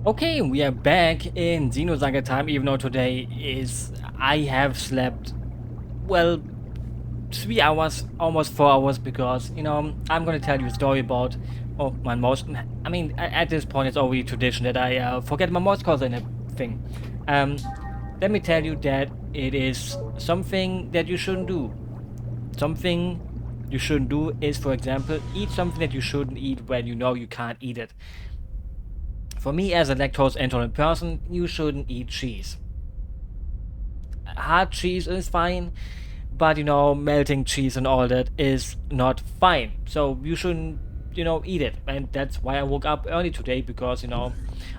Okay, we are back in Xenosaga time, even though today is... I have slept, well, 3 hours, almost 4 hours, because, I'm gonna tell you a story about, oh, my mouse. I mean, at this point, it's already tradition that I forget my mouse cursor in a thing. Um, Let me tell you that it is something that you shouldn't do. Something you shouldn't do is, for example, eat something that you shouldn't eat when you know you can't eat it. For me, as a lactose intolerant person, you shouldn't eat cheese. Hard cheese is fine, but melting cheese and all that is not fine. So you shouldn't, eat it. And that's why I woke up early today, because,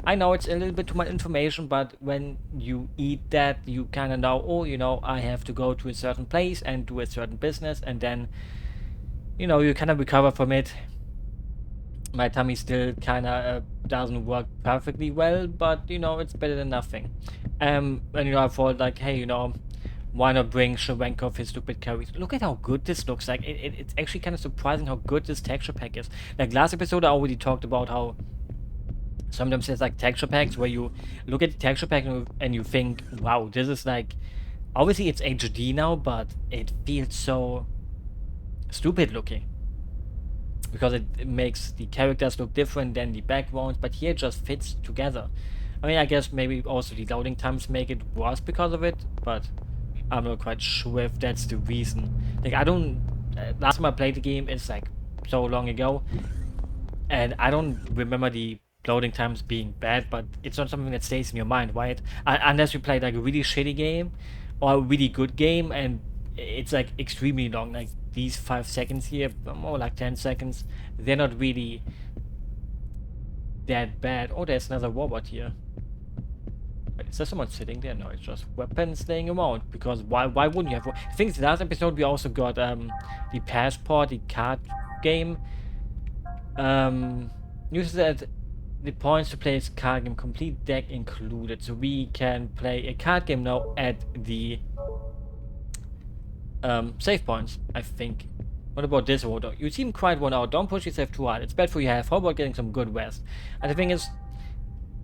I know it's a little bit too much information, but when you eat that, you kind of know, oh, I have to go to a certain place and do a certain business, and then, you kind of recover from it. My tummy still kind of doesn't work perfectly well, but it's better than nothing. And I thought, like, hey, why not bring Shrevenkov his stupid curries? Look at how good this looks. Like, it's actually kind of surprising how good this texture pack is. Like, last episode I already talked about how sometimes there's like texture packs where you look at the texture pack and you think, wow, this is like, obviously it's HD now, but it feels so stupid looking, because it makes the characters look different than the backgrounds, but here it just fits together. I mean, I guess maybe also the loading times make it worse because of it, but I'm not quite sure if that's the reason. Like, I don't. Last time I played the game is like so long ago, and I don't remember the loading times being bad, but it's not something that stays in your mind, right? Unless you play like a really shitty game or a really good game, and it's like extremely long, like these 5 seconds here, more like 10 seconds. They're not really that bad. Oh, there's another robot here. Wait, is there someone sitting there? No, it's just weapons laying around. Because why wouldn't you have? I think the last episode we also got the passport, the card game. Uses that the points to play a card game, complete deck included. So we can play a card game now at the save points, I think. What about this order? You seem quite worn out. Don't push yourself too hard. It's bad for your health. How about getting some good rest? And the thing is,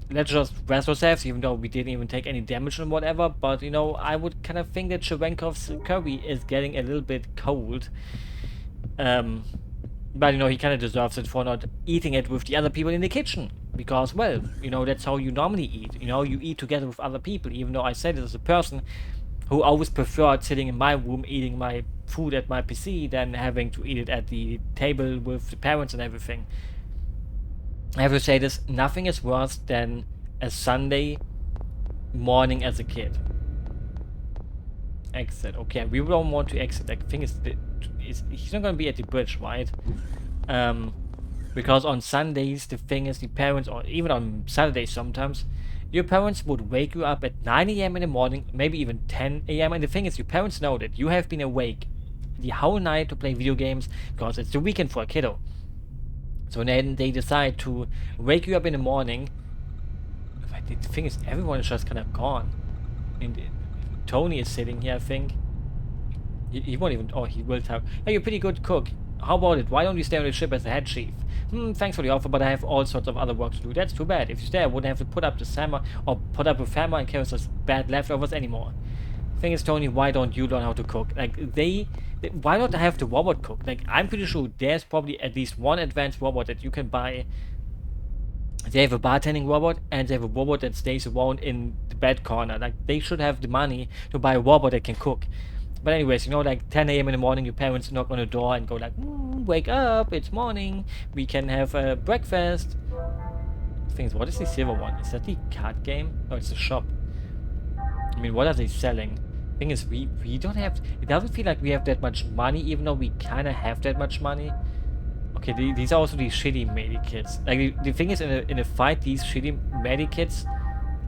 let's just rest ourselves, even though we didn't even take any damage and whatever. But, I would kind of think that Cherenkov's curry is getting a little bit cold. But, he kind of deserves it for not eating it with the other people in the kitchen. Because, well, that's how you normally eat. You eat together with other people, even though I said it as a person who always preferred sitting in my room eating my food at my PC than having to eat it at the table with the parents and everything. I have to say this, nothing is worse than a Sunday morning as a kid. Exit. Okay, we don't want to exit. Like, the thing is, he's not going to be at the bridge, right? Because on Sundays, the thing is, the parents, or even on Saturdays sometimes, your parents would wake you up at 9 a.m. in the morning, maybe even 10 a.m. And the thing is, your parents know that you have been awake the whole night to play video games because it's the weekend for a kiddo. So then they decide to wake you up in the morning. But the thing is, everyone is just kind of gone. I mean, Tony is sitting here, I think. He won't even... Oh, he will tell. Hey, you're a pretty good cook. How about it? Why don't you stay on the ship as the head chief? Thanks for the offer, but I have all sorts of other work to do. That's too bad. If you stay, I wouldn't have to put up the hammer or put up with hammer and carry those bad leftovers anymore. Thing is, Tony, why don't you learn how to cook? Like, why not have the robot cook? Like, I'm pretty sure there's probably at least one advanced robot that you can buy. They have a bartending robot, and they have a robot that stays around in the bed corner. Like, they should have the money to buy a robot that can cook. But anyways, like 10 a.m. in the morning, your parents knock on the door and go like, wake up, it's morning, we can have a breakfast. Things. What is the silver one? Is that the card game? No, it's a shop. I mean, what are they selling? Thing is, we don't have... It doesn't feel like we have that much money, even though we kind of have that much money. Okay, these are also the shitty medikits. Like, the thing is, in a fight, these shitty medikits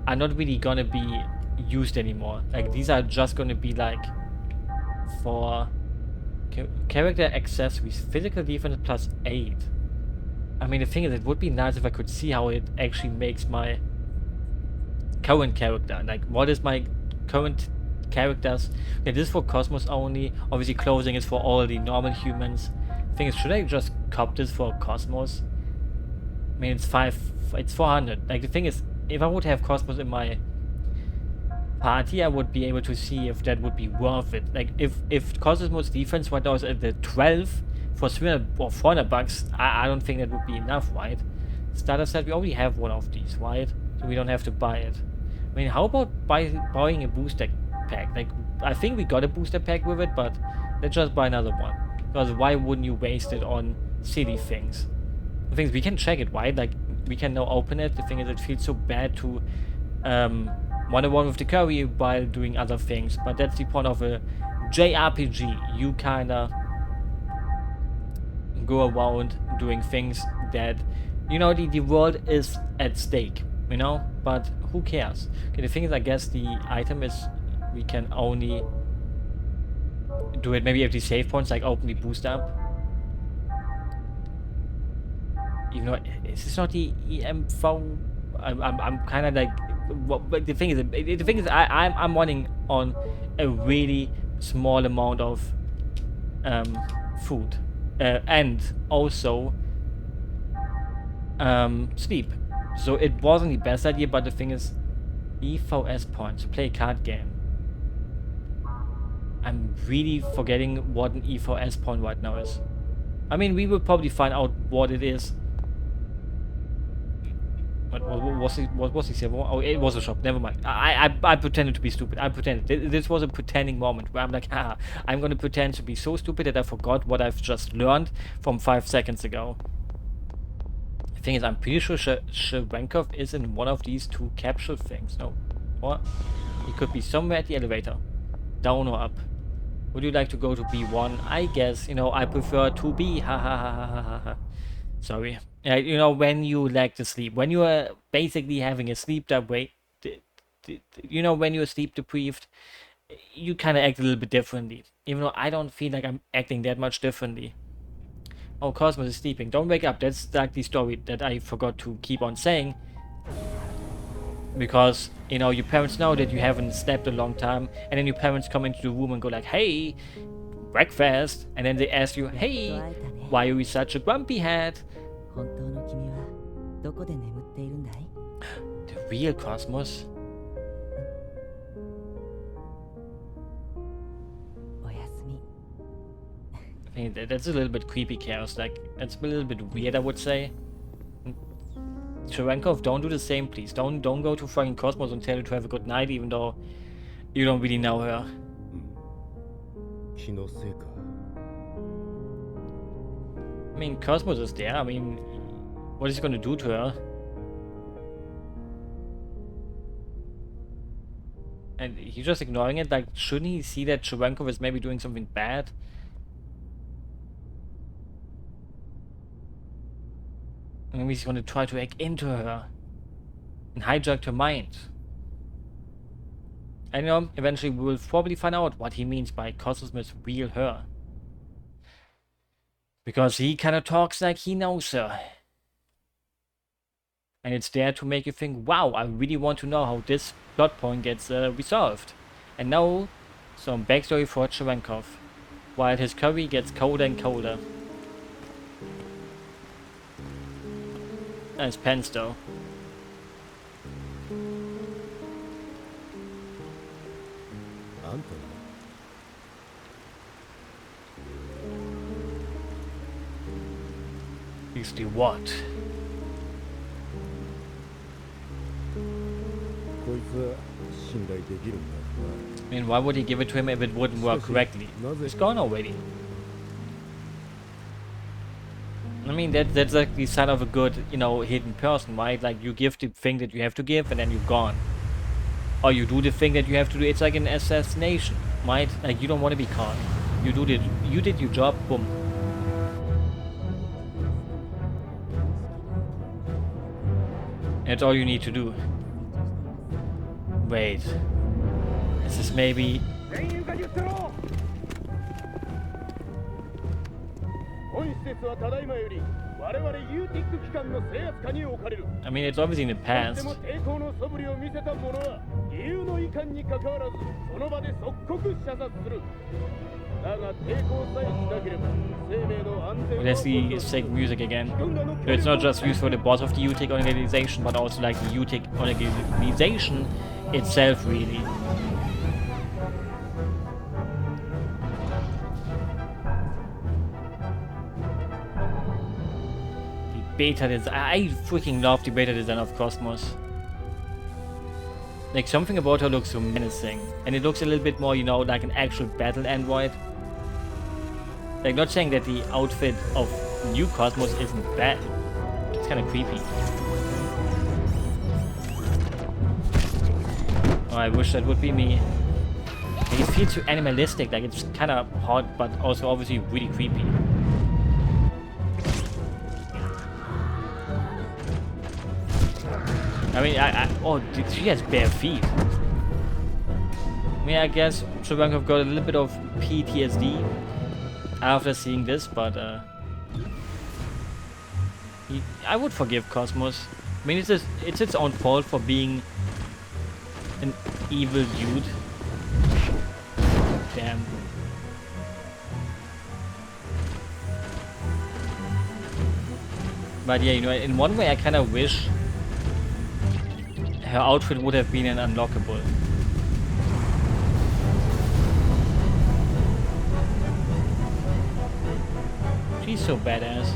are not really gonna be used anymore. Like, these are just gonna be like... for character accessories, physical defense plus 8. I mean, the thing is, it would be nice if I could see how it actually makes my current character. Like, what is my current characters? Okay, this is for KOS-MOS only. Obviously, clothing is for all the normal humans. Thing is, should I just cop this for KOS-MOS? I mean, it's 400. Like, the thing is, if I would have KO-S-MOS in my party, I would be able to see if that would be worth it. Like, if KO-S-MOS defense right now is at the 12 for 300 or 400 bucks, I don't think that would be enough, right? Starter set, we already have one of these, right? So we don't have to buy it. I mean, how about buying a booster pack? Like, I think we got a booster pack with it, but let's just buy another one. Because why wouldn't you waste it on silly things? The thing is, we can check it, right? Like, we can now open it. The thing is, it feels so bad to one-on-one with the curry while doing other things. But that's the point of a JRPG. You kinda go around doing things that, you know, the world is at stake, you know? But who cares? Okay, the thing is, I guess the item is we can only do it maybe at the save points, like open the boost up. Even though, is this not the EMV? I'm kind of like, but the thing is, I'm running on a really small amount of food, and also sleep. So it wasn't the best idea, but the thing is, EVS points, play a card game. I'm really forgetting what an EVS point right now is. I mean, we will probably find out what it is. What was it? What was he? Oh, it was a shop. Never mind. I pretended to be stupid. I pretended. This was a pretending moment where I'm like, ah, I'm gonna pretend to be so stupid that I forgot what I've just learned from 5 seconds ago. The thing is, I'm pretty sure Shrenkov is in one of these two capsule things. No, or he could be somewhere at the elevator, down or up. Would you like to go to B1? I guess, you know, I prefer to be. Ha ha ha ha ha ha. Sorry. You know, when you lack the sleep, when you are basically having a sleep deprived, you know, when you're sleep deprived, you kind of act a little bit differently. Even though I don't feel like I'm acting that much differently. Oh, KO-S-MOS is sleeping. Don't wake up. That's like the story that I forgot to keep on saying. Because, you know, your parents know that you haven't slept a long time, and then your parents come into the room and go like, hey, breakfast, and then they ask you, hey, why are you such a grumpy head? The real KO-S-MOS? I think that's a little bit creepy, Chaos. Like, that's a little bit weird, I would say. Cherenkov, don't do the same, please. Don't go to fucking KO-S-MOS and tell her to have a good night, even though you don't really know her. I mean, KO-S-MOS is there. I mean, what is he gonna do to her? And he's just ignoring it. Like, shouldn't he see that Cherenkov is maybe doing something bad? Maybe he's gonna try to hack into her and hijack her mind. And, you know, eventually we will probably find out what he means by KO-S-MOS real her. Because he kind of talks like he knows her. And it's there to make you think, wow, I really want to know how this plot point gets resolved. And now, some backstory for Cherenkov, while his curry gets colder and colder. Nice pens though. Usually what? I mean, why would he give it to him if it wouldn't work correctly? It's gone already. I mean, that's like the sign of a good, you know, hidden person, right? Like, you give the thing that you have to give and then you're gone. Or you do the thing that you have to do. It's like an assassination, right? Like, you don't want to be caught. You did your job, boom. That's all you need to do. Wait. Is this maybe... I mean, it's obviously in the past. Let's see sick music again. So it's not just used for the boss of the UTIC organization, but also like the UTIC organization itself, really. The beta design. I freaking love the beta design of KOS-MOS. Like, something about her looks so menacing. And it looks a little bit more, you know, like an actual battle android. Like, not saying that the outfit of new KOS-MOS isn't bad. It's kind of creepy. Oh, I wish that would be me. Like, it feels too animalistic. Like, it's kind of hot, but also obviously really creepy. I mean, oh, she has bare feet. I mean, I guess Shubang have got a little bit of PTSD after seeing this, but I would forgive KOS-MOS. I mean, it's its own fault for being an evil dude. Damn. But yeah, you know, in one way I kind of wish her outfit would have been an unlockable. She's so badass.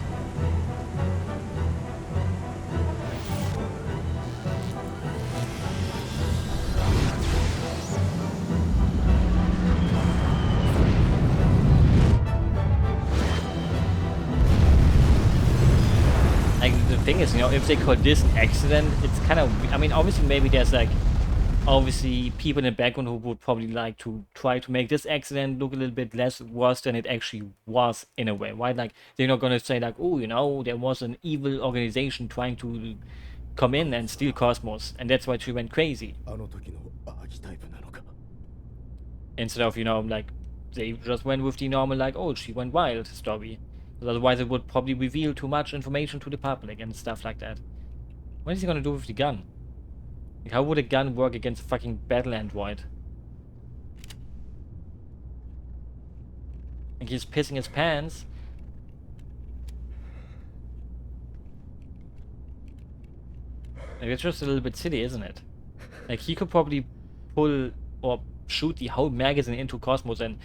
Like, the thing is, you know, if they call this an accident, it's kind of, I mean, obviously maybe there's like, obviously people in the background who would probably like to try to make this accident look a little bit less worse than it actually was in a way, right? Like, they're not gonna say like, oh, you know, there was an evil organization trying to come in and steal KOS-MOS, and that's why she went crazy. Instead of, you know, like, they just went with the normal, like, oh, she went wild story. Otherwise it would probably reveal too much information to the public and stuff like that. What is he gonna do with the gun? Like, how would a gun work against a fucking battle android? Like, he's pissing his pants. Like, it's just a little bit silly, isn't it? Like, he could probably pull or shoot the whole magazine into KOS-MOS and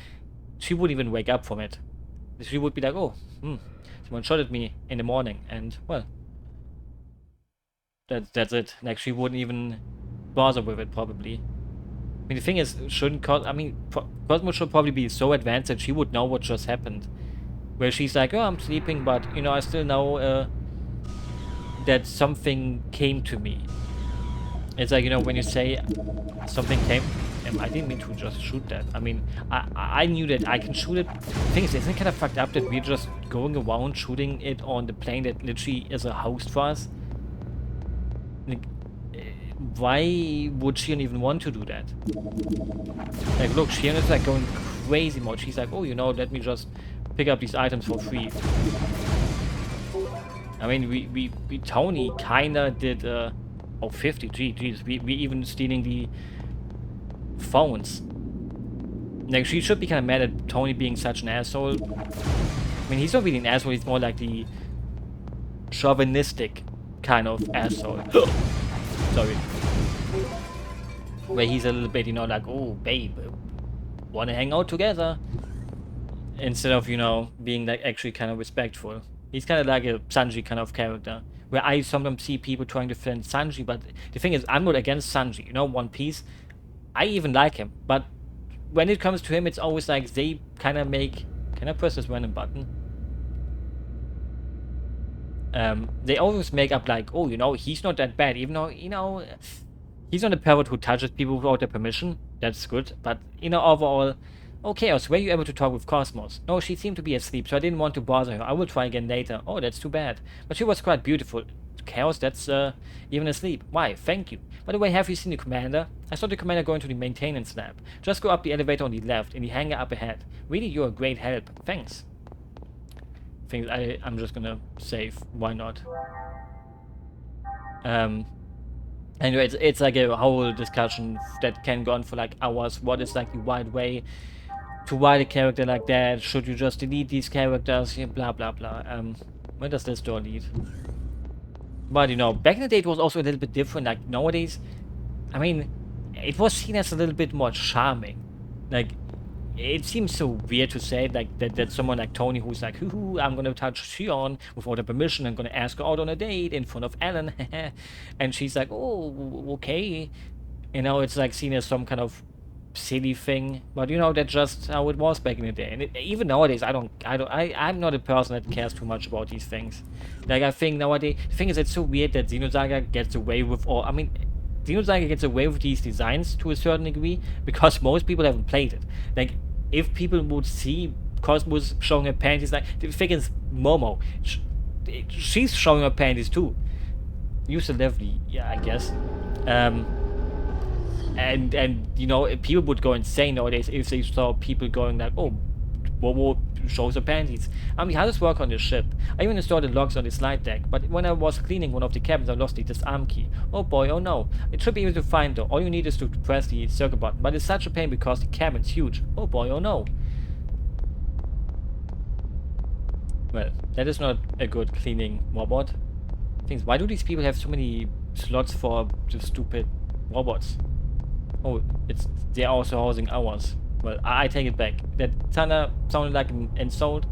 she wouldn't even wake up from it. She would be like, oh, someone shot at me in the morning, and, well, that's it. Like, she wouldn't even bother with it, probably. I mean, the thing is, KOS-MOS should probably be so advanced that she would know what just happened. Where she's like, oh, I'm sleeping, but, you know, I still know, that something came to me. It's like, you know, when you say something came... I didn't mean to just shoot that. I mean, I knew that I can shoot it. The thing is, isn't it kind of fucked up that we're just going around shooting it on the plane that literally is a host for us? Like, why would Shion even want to do that? Like, look, Shion is like going crazy mode. She's like, oh, you know, let me just pick up these items for free. I mean, we Tony kinda did, oh, 50, geez, we even stealing the phones. Like, she should be kind of mad at Tony being such an asshole. I mean, he's not really an asshole, he's more like the chauvinistic kind of asshole. Sorry. Where he's a little bit, you know, like, oh, babe, wanna hang out together? Instead of, you know, being like actually kind of respectful. He's kind of like a Sanji kind of character. Where I sometimes see people trying to defend Sanji, but the thing is, I'm not against Sanji, you know, One Piece. I even like him, but when it comes to him, it's always like they kind of make... Can I press this random button? They always make up like, oh, you know, he's not that bad, even though, you know, he's not a pervert who touches people without their permission. That's good, but, you know, overall, oh, Chaos, were you able to talk with KOS-MOS? No, she seemed to be asleep, so I didn't want to bother her. I will try again later. Oh, that's too bad. But she was quite beautiful. Chaos, that's even asleep. Why? Thank you. By the way, have you seen the commander? I saw the commander going to the maintenance lab. Just go up the elevator on the left, in the hangar up ahead. Really, you're a great help. Thanks. things. I'm just gonna save. Why not? Anyway, it's like a whole discussion that can go on for like hours. What is like the right way to write a character like that? Should you just delete these characters? Yeah, blah blah blah. Where does this door lead? But you know, back in the day it was also a little bit different. Like nowadays, I mean, it was seen as a little bit more charming. Like, it seems so weird to say like that someone like Tony, who's like, hoo, I'm gonna touch Shion without her permission, I'm gonna ask her out on a date in front of Ellen, and she's like, oh, okay. You know, it's like seen as some kind of silly thing, but you know, that's just how it was back in the day. And even nowadays, I'm not a person that cares too much about these things. Like, I think nowadays, the thing is, it's so weird that Xenosaga gets away with all. I mean, Xenosaga gets away with these designs to a certain degree because most people haven't played it. Like, if people would see KOS-MOS showing her panties, like, the thing is, Momo, she's showing her panties too. Use the lovely, yeah, I guess. And you know, people would go insane nowadays if they saw people going like, oh, Momo shows her panties. I mean, how does this work on the ship? I even installed the logs on the slide deck, but when I was cleaning one of the cabins, I lost the disarm key. Oh boy, oh no. It should be easy to find though. All you need is to press the circle button, but it's such a pain because the cabin's huge. Oh boy, oh no. Well, that is not a good cleaning robot. Things. Why do these people have so many slots for the stupid robots? Oh, they're also housing ours. Well, I take it back. That kinda sounded like an insult.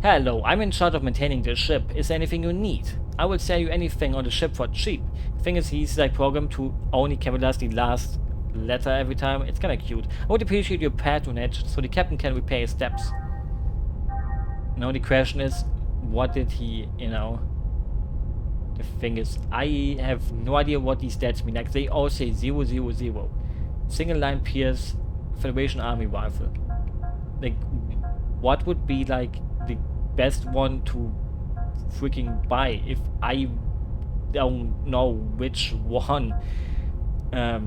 Hello, I'm in charge of maintaining the ship. Is there anything you need? I will sell you anything on the ship for cheap. The thing is, he's like programmed to only capitalize the last letter every time. It's kinda cute. I would appreciate your patronage so the captain can repay his debts. Now the question is, what did he, you know... The thing is, I have no idea what these stats mean. Like, they all say 000. Single line Pierce, Federation Army Rifle. Like, what would be, like, the best one to freaking buy if I don't know which one? I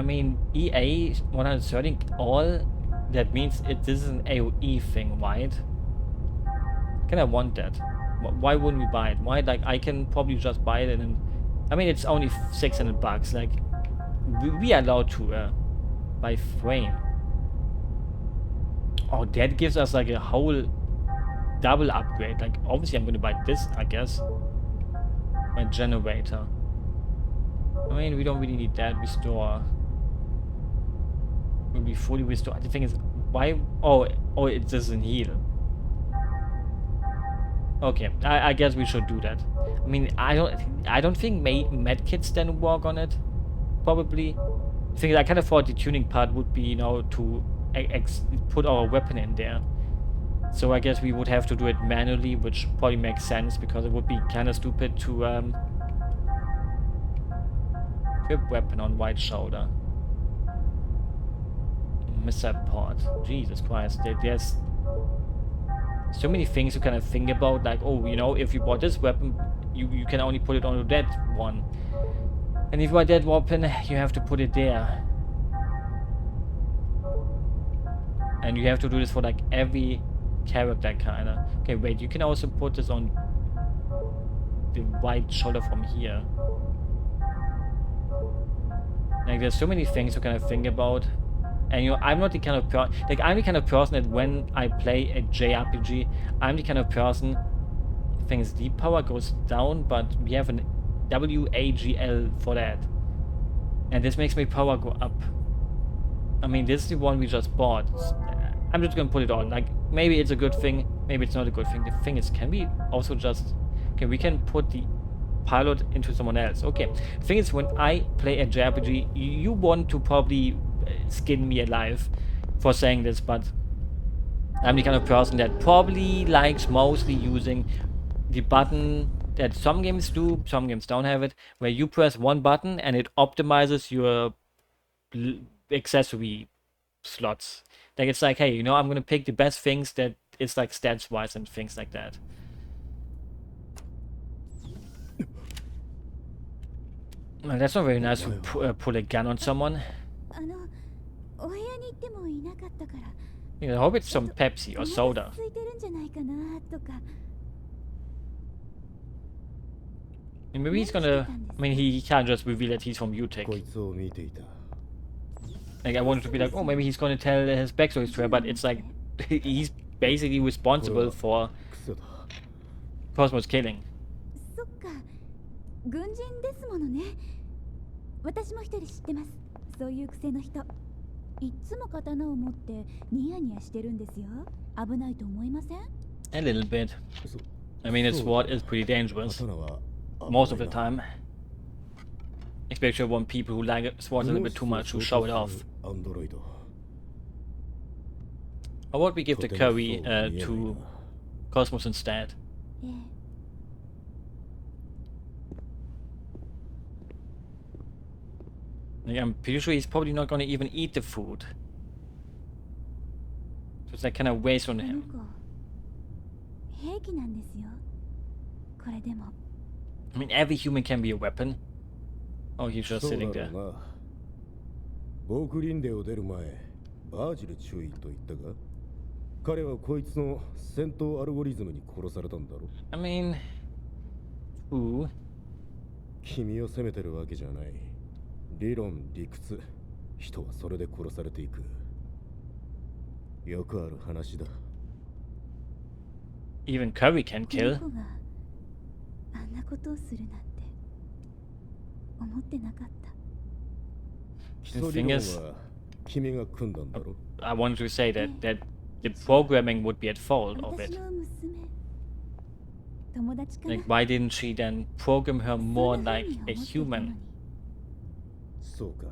mean, EA 130 all, that means this is an AoE thing, right? Can I want that? Why wouldn't we buy it? Why, like, I can probably just buy it and then... I mean, it's only $600. Like, we are allowed to buy frame. Oh, that gives us like a whole double upgrade. Like, obviously I'm gonna buy this, I guess. My generator. I mean, we don't really need that. Restore. Will be fully restored. The thing is, why... Oh, it doesn't heal. Okay, I guess we should do that. I mean, I don't think medkits then work on it. Probably. I think I kind of thought the tuning part would be, you know, to put our weapon in there. So I guess we would have to do it manually, which probably makes sense because it would be kind of stupid to equip weapon on white shoulder. Missile pod. Jesus Christ, there's so many things you kind of think about, like, oh, you know, if you bought this weapon, you can only put it on that one. And if you buy that weapon, you have to put it there. And you have to do this for, like, every character, kinda. Okay, wait, you can also put this on the white shoulder from here. Like, there's so many things you kind of think about. And, you know, I'm not the kind of person... Like, I'm the kind of person that when I play a JRPG, I'm the kind of person... Things deep power goes down, but we have an WAGL for that. And this makes my power go up. I mean, this is the one we just bought. I'm just gonna put it on. Like, maybe it's a good thing, maybe it's not a good thing. The thing is, can we also just... Okay, we can put the pilot into someone else. Okay, the thing is, when I play a JRPG, you want to probably... skin me alive for saying this, but I'm the kind of person that probably likes mostly using the button that some games do, some games don't have it, where you press one button and it optimizes your accessory slots. Like, it's like, hey, you know, I'm gonna pick the best things that is like stats wise and things like that. Well, that's not very nice to pull a gun on someone. I hope it's some Pepsi or soda. ついてるんじゃないかなとか。 And maybe he's gonna. I mean, he can't just reveal that he's from UTech. こいつを見ていた。 Like, I wanted to be like, oh, maybe he's gonna tell his backstory to her, but it's like he's basically responsible for クソだ。 KOS-MOS killing. そっか、軍人ですものね。私も一人知ってます。そういう癖の人。いっつも刀を持ってニヤニヤしてるんですよ。危ないと思いません？ A little bit. そ I mean, his sword is pretty dangerous 刀は most of the time. Especially when people who like swords a little bit too much to show it off. アンドロイド。 How about we give the curry to KOS-MOS instead? ええ。 Like, I'm pretty sure he's probably not gonna even eat the food. So it's like kind of waste on この him. 子、兵器なんですよ。これでも。 I mean, every human can be a weapon. Oh, he's just そう sitting だ there. ろうな。ボークリンデを出る前、バージル注意と言ったが、彼はこいつの戦闘アルゴリズムに殺されたんだろ。 I mean, who? 君を責めてるわけじゃない。理論、理屈、人はそれで殺されていく。よくある話だ。 Even Curry can この kill. 子があんなことをするなんて思ってなかった。 基 The 礎理 thing 論 is, は君が組んだんだろ。 I wanted to say that the programming would be at fault of 私 it. の娘、友達かな。 Like, why didn't she then program her そん more な風 like に思っ a ていたの human? に。そうか。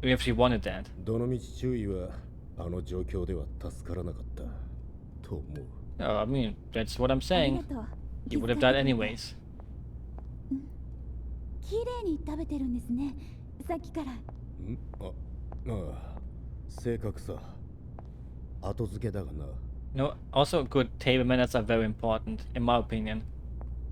If she wanted that. どの道注意はあの状況では助からなかったと思う。 I mean, that's what I'm あり saying. がとう。 You would have 気遣 done ってくれて。 anyways. 綺麗に食べてるんですね。さっきから。ああ、正確さ。後付けだがな。No, also good table manners are very important, in my opinion.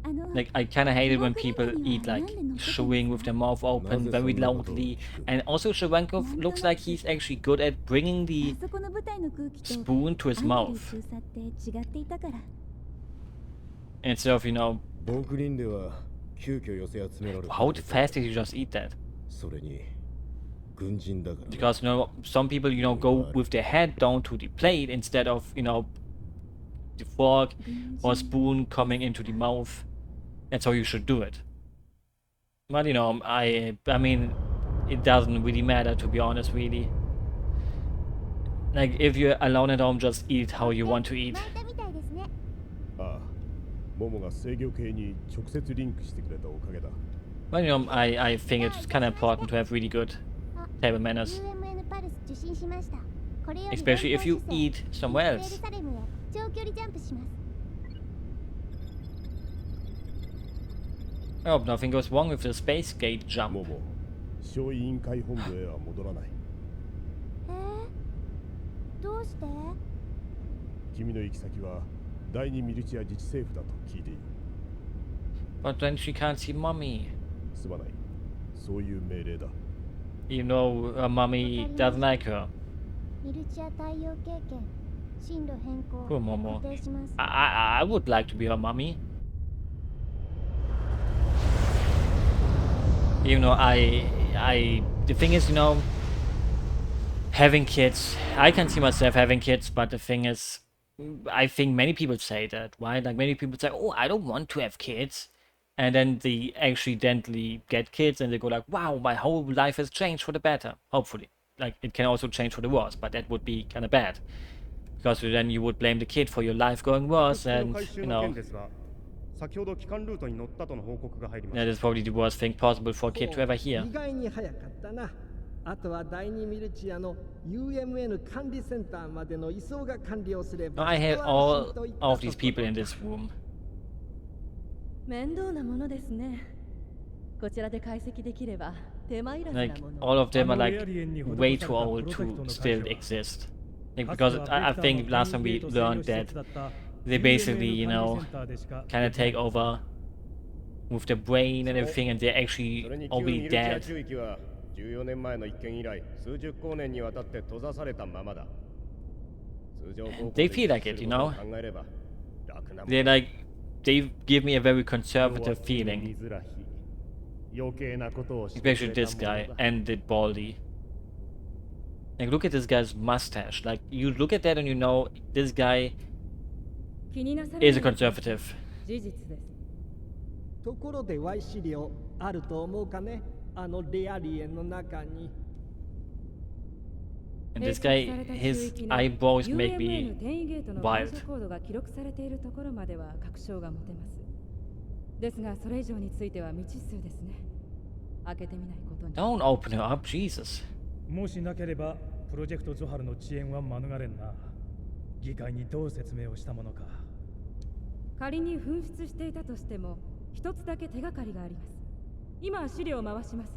あの、 Like, I kinda hate it when 僕に people は eat なん like で乗っけてるんですか？ chewing with their mouth open very loudly. And also Sharenkov looks like he's actually good at bringing あ the そこの舞台の空気と spoon to his アンド mouth リュー中佐って違っていたから。 instead of, you know, ボークリンでは急遽寄せ集められた。 how fast did you just eat that? それに軍人だから。 Because, you know, some people, you know, go with their head down to the plate instead of, you know, the fork or spoon coming into the mouth. That's how you should do it. But, you know, I mean, it doesn't really matter, to be honest, really. Like, if you're alone at home, just eat how you want to eat. 巻いたみたいですね。ああ、モモが制御系に直接リンクしてくれたおかげだ。 But, you know, I think it's kind of important to have really good table manners. UMN パルス受信しました。これより Especially if you 連邦 eat 主戦 somewhere エル else. サレムへ長距離ジャンプします。 I hope nothing goes wrong with the space gate モ jump. モ、小委員会本部へは戻らない。どうして？君の行き先は第二ミルチア自治政府だと聞いている。 But then she can't see mommy. すまない。そういう命令だ。 Even though her mommy doesn't like her. ミルチア太陽経験進路変更 Poor Momo. 固定します。 I would like to be her mommy. Even though the thing is, you know, having kids, I can see myself having kids, but the thing is, I think many people say that, right? Like, many people say, oh, I don't want to have kids. And then they accidentally get kids and they go like, wow, my whole life has changed for the better. Hopefully. Like, it can also change for the worse, but that would be kind of bad. Because then you would blame the kid for your life going worse, and, you know, 先ほど機関ルートに乗ったとの報告が入りまし that is probably the worst thing possible for a kid to ever hear. 意外に早かったな。あとは第二ミルチアの UMN 管理センターまでの移送が完了すれ Now, ば。 I had all of these people in this room. 面倒なものですね。こちらで解析できれば手間いらずな Like, もの。 all of them are like way too old to still exist. Like, because I think last time we learned that they basically, you know, kind of take over with the brain and everything, and they're それ actually に旧 already ミルチア dead. 中域は14年前の一件以来数十光年にわたって閉ざされたままだ。They feel like it, you know? They give me a very conservative feeling. Especially this guy and the baldy. Like, look at this guy's mustache. Like, you look at that and you know this guy is a conservative. ところで Y 資料あると思うかね、あのレアリエの中に。 And this guy, his eyebrows make me wild. コードが記録されているところまでは確証が持てます。ですがそれ以上については未知数ですね。開けてみないことに。 Don't open her up, Jesus. もしなければプロジェクトゾハルの遅延は免れんな。議会にどう説明をしたものか。仮に紛失していたとしても一つだけ手がかりがあります。今資料を回します。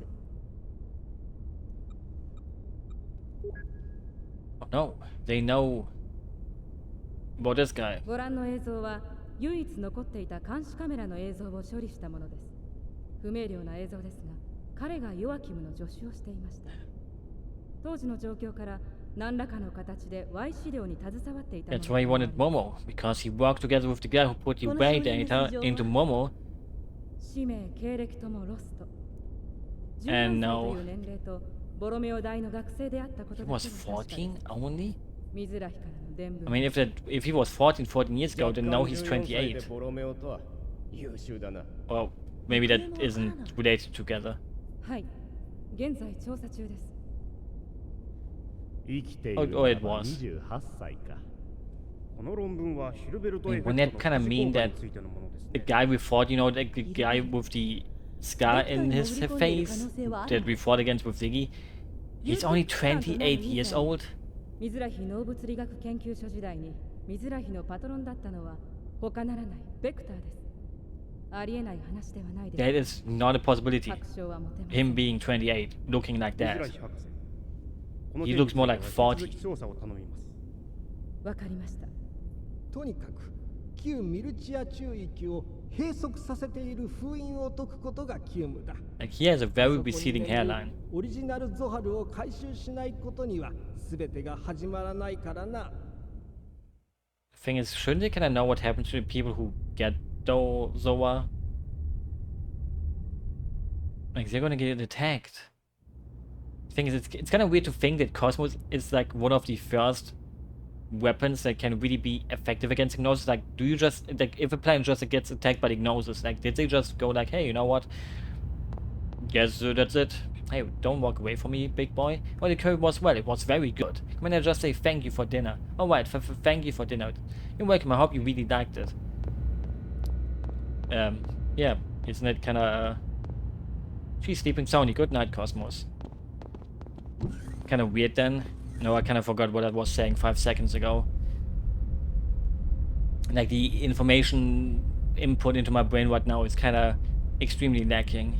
Oh no, they know about this guy. ご覧の映像は唯一残っていた監視カメラの映像を処理したものです。不明瞭な映像ですが、彼がヨアキムの助手をしていました。当時の状況から何らかの形で Y 資料に携わっていた。 That's why he wanted Momo, because he worked together with the guy who put the Y data into Momo. 氏名、経歴ともロスト。 And 17歳 now という年齢とボロメオ大の学生であったこと he だ was 14 only? ミズラヒからの伝 I mean, 聞。 if he was 14 years ago, then now he's 28. ボロメオとは優秀だな。 Well, maybe that isn't related together. はい、現在調査中です。生きている Oh, のは it was. 28歳か。この論文はヒルベルト I エ mean, フェ wouldn't ク that ト kind の of 二 mean 次効果 that についてのものです the ね。 guy we fought, you know, the guy with the scar in his face that we fought against with Ziggy, he's only 28 years old? ミズラヒ脳物理学研究所時代にミズラヒのパトロンだったのは他ならないベクターです。ありえない話ではないです。 That is not a possibility. 確証は持てません。 Him being 28, looking like ミズラ that. ヒ博士、この He 件 looks more に like ついては 40. 引き続き調査を頼みます。わかりました。とにかく旧ミルチア中域を閉塞させている封印を解くことが急務だ。 Like, he has a very そこに receding 眠る hairline. オリジナルゾハルを回収しないことには全てが始まらないからな。 The thing is, shouldn't they kind of know what happens to the people who get Zoa? Like, they're gonna get attacked. The thing is, it's kind of weird to think that KOS-MOS is like one of the first weapons that can really be effective against Gnosis. Like, do you just, like, if a planet just gets attacked by the Gnosis, like, did they just go like, hey, you know what? Yes, that's it. Hey, don't walk away from me, big boy. Well, the curry was, well, it was very good. When I just say thank you for dinner. Alright, thank you for dinner. You're welcome, I hope you really liked it. Yeah, isn't it kinda... she's sleeping soundly. Good night, KOS-MOS. Kinda weird then. No, I kinda forgot what I was saying 5 seconds ago. Like, the information input into my brain right now is kinda extremely lacking.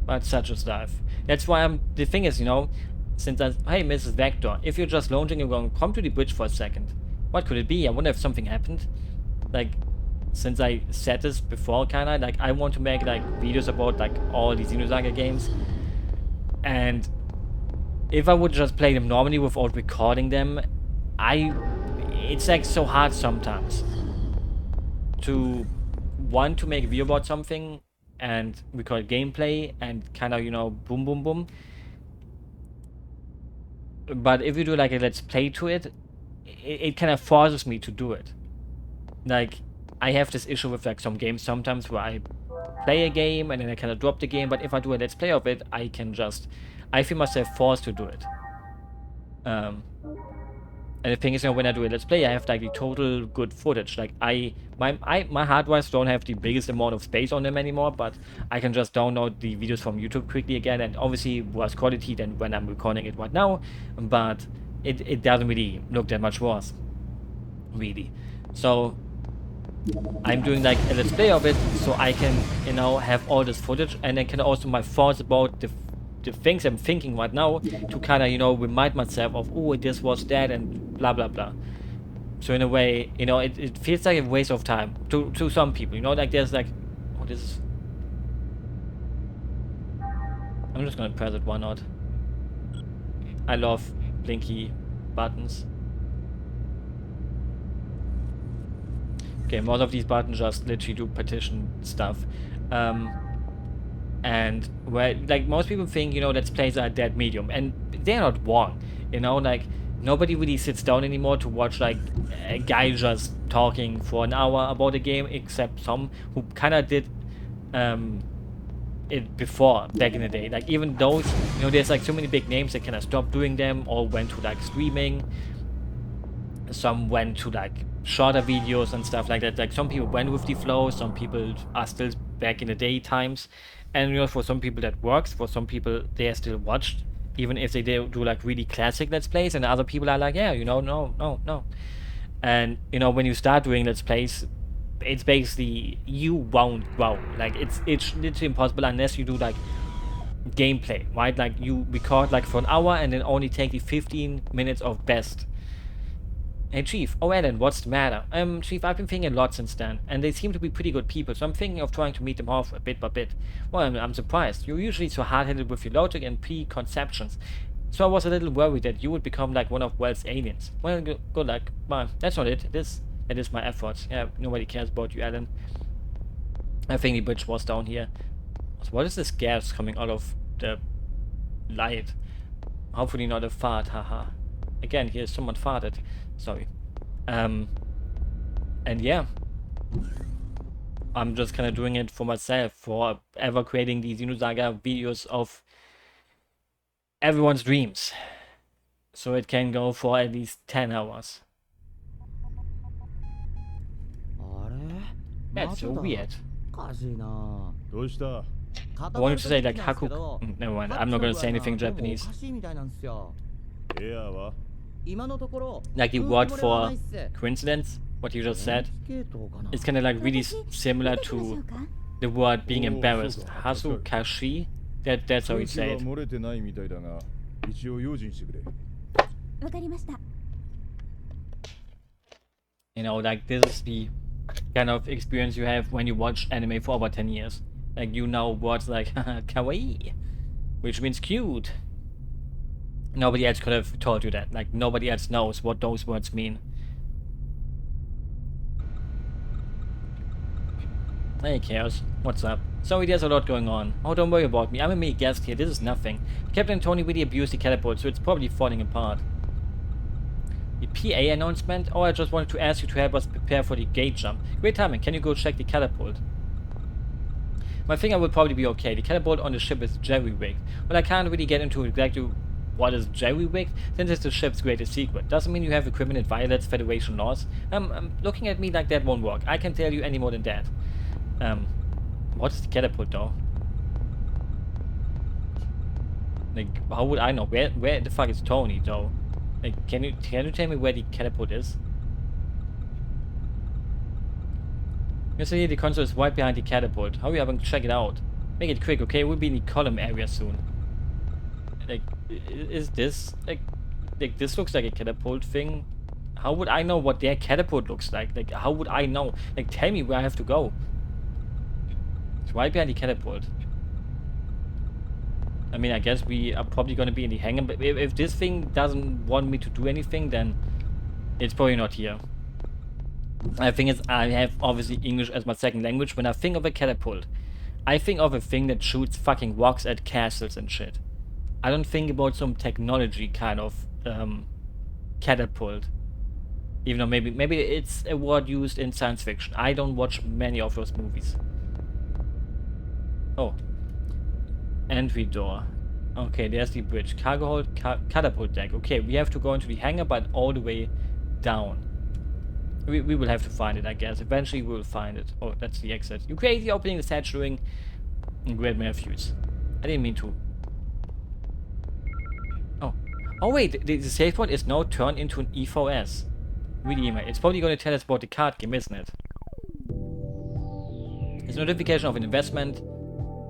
But such is life. That's why the thing is, you know, since hey, Mrs. Vector, if you're just lounging, you're going to come to the bridge for a second. What could it be? I wonder if something happened. Like, since I said this before, kinda, like, I want to make, like, videos about, like, all the Xenosaga games. And if I would just play them normally without recording them, it's, like, so hard sometimes to want to make a video about something and record gameplay and kind of, you know, boom boom boom. But if you do like a let's play to it, it kind of forces me to do it. Like, I have this issue with like some games sometimes where I play a game and then I kind of drop the game, but if I do a let's play of it, I feel myself forced to do it. And the thing is, you know, when I do a let's play, I have like the total good footage. Like my hard drives don't have the biggest amount of space on them anymore, but I can just download the videos from YouTube quickly again, and obviously worse quality than when I'm recording it right now, but it doesn't really look that much worse, really. So I'm doing like a let's play of it, so I can, you know, have all this footage, and then can also my thoughts about the things I'm thinking right now to kind of, you know, remind myself of, oh, this was that and blah blah blah. So in a way, you know, it feels like a waste of time to some people, you know, like there's like, oh, this is, I'm just gonna press it, why not? I love Blinky buttons. Okay, most of these buttons just literally do partition stuff. And where, like, most people think, you know, let's plays are dead medium, and they're not wrong. You know, like, nobody really sits down anymore to watch, like, a guy just talking for an hour about a game, except some who kind of did it before, back in the day. Like, even those, you know, there's like so many big names that kind of stopped doing them or went to like streaming. Some went to like shorter videos and stuff like that. Like, some people went with the flow, some people are still back in the day times. And, you know, for some people that works, for some people they are still watched, even if they do like really classic Let's Plays, and other people are like, yeah, you know, no. And, you know, when you start doing Let's Plays, it's basically, you won't grow. Like, it's literally impossible unless you do like gameplay, right? Like, you record like for an hour and then only take the 15 minutes of best. Hey Chief, oh Alan, what's the matter? Chief, I've been thinking a lot since then, and they seem to be pretty good people, so I'm thinking of trying to meet them off bit by bit. Well, I'm surprised. You're usually so hard-headed with your logic and preconceptions, so I was a little worried that you would become like one of Wells' aliens. Well, good luck. Well, that's not it. It is my efforts. Yeah, nobody cares about you, Alan. I think the bridge was down here. So what is this gas coming out of the light? Hopefully not a fart, haha. Again, here's someone farted. Sorry. And yeah. I'm just kind of doing it for myself, for ever creating these Xenosaga videos of everyone's dreams. So it can go for at least 10 hours. That's so weird. I wanted to say like Haku. Never mind, I'm not gonna say anything Japanese. Like the word for coincidence, what you just said, it's kind of like really similar to the word being embarrassed. Hasukashi, that's how you say it. You know, like, this is the kind of experience you have when you watch anime for over 10 years. Like, you know words like kawaii, which means cute. Nobody else could have told you that. Like, nobody else knows what those words mean. Hey Chaos, what's up? Sorry, there's a lot going on. Oh, don't worry about me. I'm a mere guest here. This is nothing. Captain Tony really abused the catapult, so it's probably falling apart. The PA announcement? Oh, I just wanted to ask you to help us prepare for the gate jump. Great timing. Can you go check the catapult? My finger will probably be okay. The catapult on the ship is jerry-rigged. Well, I can't really get into exactly what is jerry-rigged, since it's the ship's greatest secret. Doesn't mean you have equipment that violates Federation laws. Looking at me like that won't work. I can't tell you any more than that. What is the catapult though? Like, how would I know? Where the fuck is Tony though? Like, can you tell me where the catapult is? You see, the console is right behind the catapult. Hurry up and check it out. Make it quick, okay? We'll be in the column area soon. Like, is this like this looks like a catapult thing? How would I know what their catapult looks like? Like, how would I know? Like, tell me where I have to go. It's right behind the catapult. I mean, I guess we are probably going to be in the hangar, but if this thing doesn't want me to do anything, then it's probably not here. I think I have obviously English as my second language. When I think of a catapult, I think of a thing that shoots fucking rocks at castles and shit. I don't think about some technology kind of catapult. Even though maybe it's a word used in science fiction. I don't watch many of those movies. Oh. Entry door. Okay, there's the bridge. Cargo hold, catapult deck. Okay, we have to go into the hangar, but all the way down. We will have to find it, I guess. Eventually we will find it. Oh, that's the exit. You crazy, opening the hatch during Great Matthews. I didn't mean to. Oh wait, the save point is now turned into an E4S. Really, it's probably going to tell us about the card game, isn't it? It's a notification of an investment.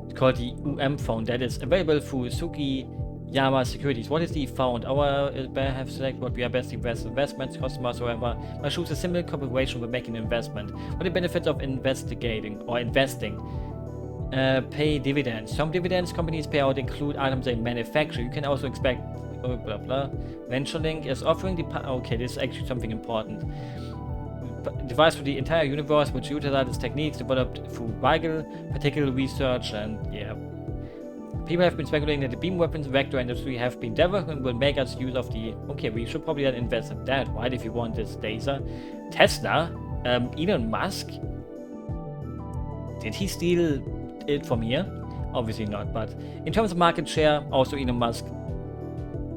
It's called the fund that is available through Sukiyama Securities. What is the fund? Our have select what we are best investments, customers, however. I choose a similar corporation will make an investment. What are the benefits of investigating or investing? Pay dividends. Some dividends companies pay out include items they manufacture. You can also expect blah blah. VentureLink is offering the okay, this is actually something important. Device for the entire universe, which utilizes techniques developed through Weigel particle research, and yeah. People have been speculating that the beam weapons vector industry have been developed and will make us use of the... Okay, we should probably then invest in that, right? If you want this laser. Tesla, Elon Musk. Did he steal it from here? Obviously not, but in terms of market share, also Elon Musk.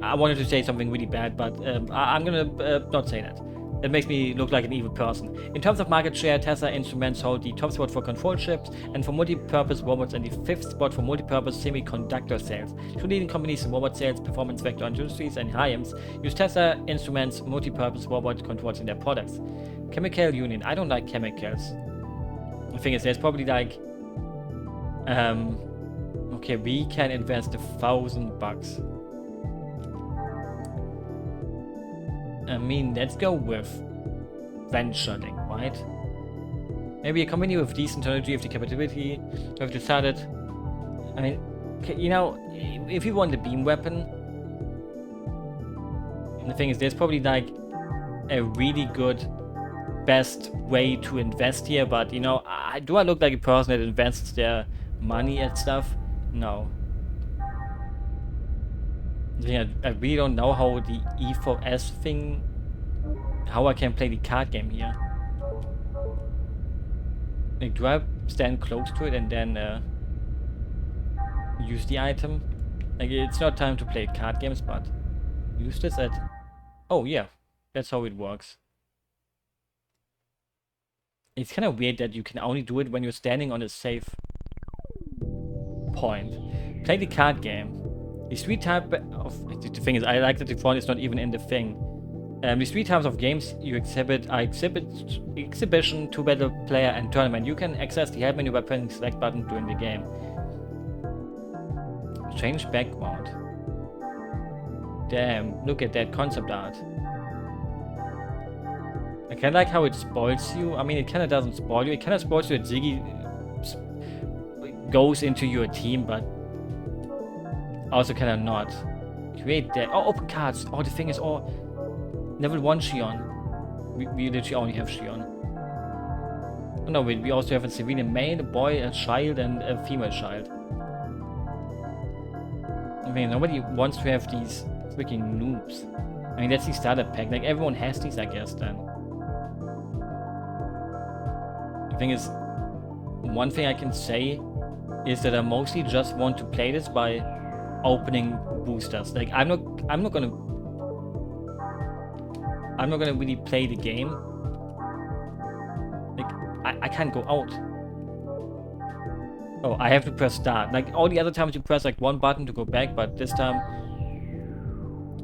I wanted to say something really bad, but I'm gonna not say that. That makes me look like an evil person. In terms of market share, Tesla Instruments hold the top spot for control chips and for multi-purpose robots, and the 5th spot for multi-purpose semiconductor sales. Two leading companies in robot sales, Performance Vector Industries and Hyams, use Tesla Instruments multi-purpose robot controls in their products. Chemical Union. I don't like chemicals. The thing is, there's probably like... okay, we can invest $1,000. I mean, let's go with VentureLink, right? Maybe a company with decent technology, of the capability. We've decided. I mean, you know, if you want the beam weapon, the thing is, there's probably like a really good, best way to invest here. But you know, do I look like a person that invests their money and stuff? No. Yeah, I really don't know how the E4S thing, how I can play the card game here. Like, do I stand close to it and then use the item? Like, it's not time to play card games, but use this at... Oh yeah, that's how it works. It's kind of weird that you can only do it when you're standing on a safe point. Play the card game. These 3 types of... The thing is, I like that the font is not even in the thing. These 3 types of games you exhibit are exhibition, 2-battle player, and tournament. You can access the help menu by pressing the select button during the game. Change background. Damn, look at that concept art. I kinda like how it spoils you. I mean, it kinda doesn't spoil you. It kinda spoils you that Ziggy goes into your team, but also kinda not. Create that. Oh, open cards. Oh, the thing is, oh, level 1 Shion. We literally only have Shion. Oh, no, wait, we also have a civilian male, a boy, a child, and a female child. I mean, nobody wants to have these freaking noobs. I mean, that's the starter pack. Like, everyone has these, I guess, then. The thing is, one thing I can say is that I mostly just want to play this by opening boosters. Like, I'm not gonna really play the game. Like, I can't go out. Oh, I have to press start. Like, all the other times you press like one button to go back, but this time...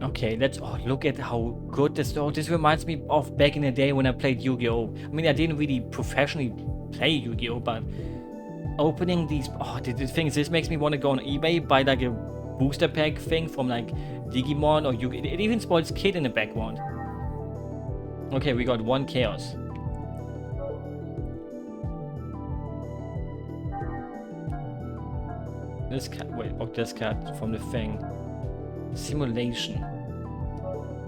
Okay, let's... Oh, look at how good this... Oh, this reminds me of back in the day when I played Yu-Gi-Oh! I mean, I didn't really professionally play Yu-Gi-Oh! But opening these... Oh, the thing is, this makes me want to go on eBay, buy like a booster pack thing from like Digimon or Yu-Gi-Oh! It even spoils Kid in the background. Okay, we got 1 chaos. This card, wait, oh, this card from the thing. Simulation.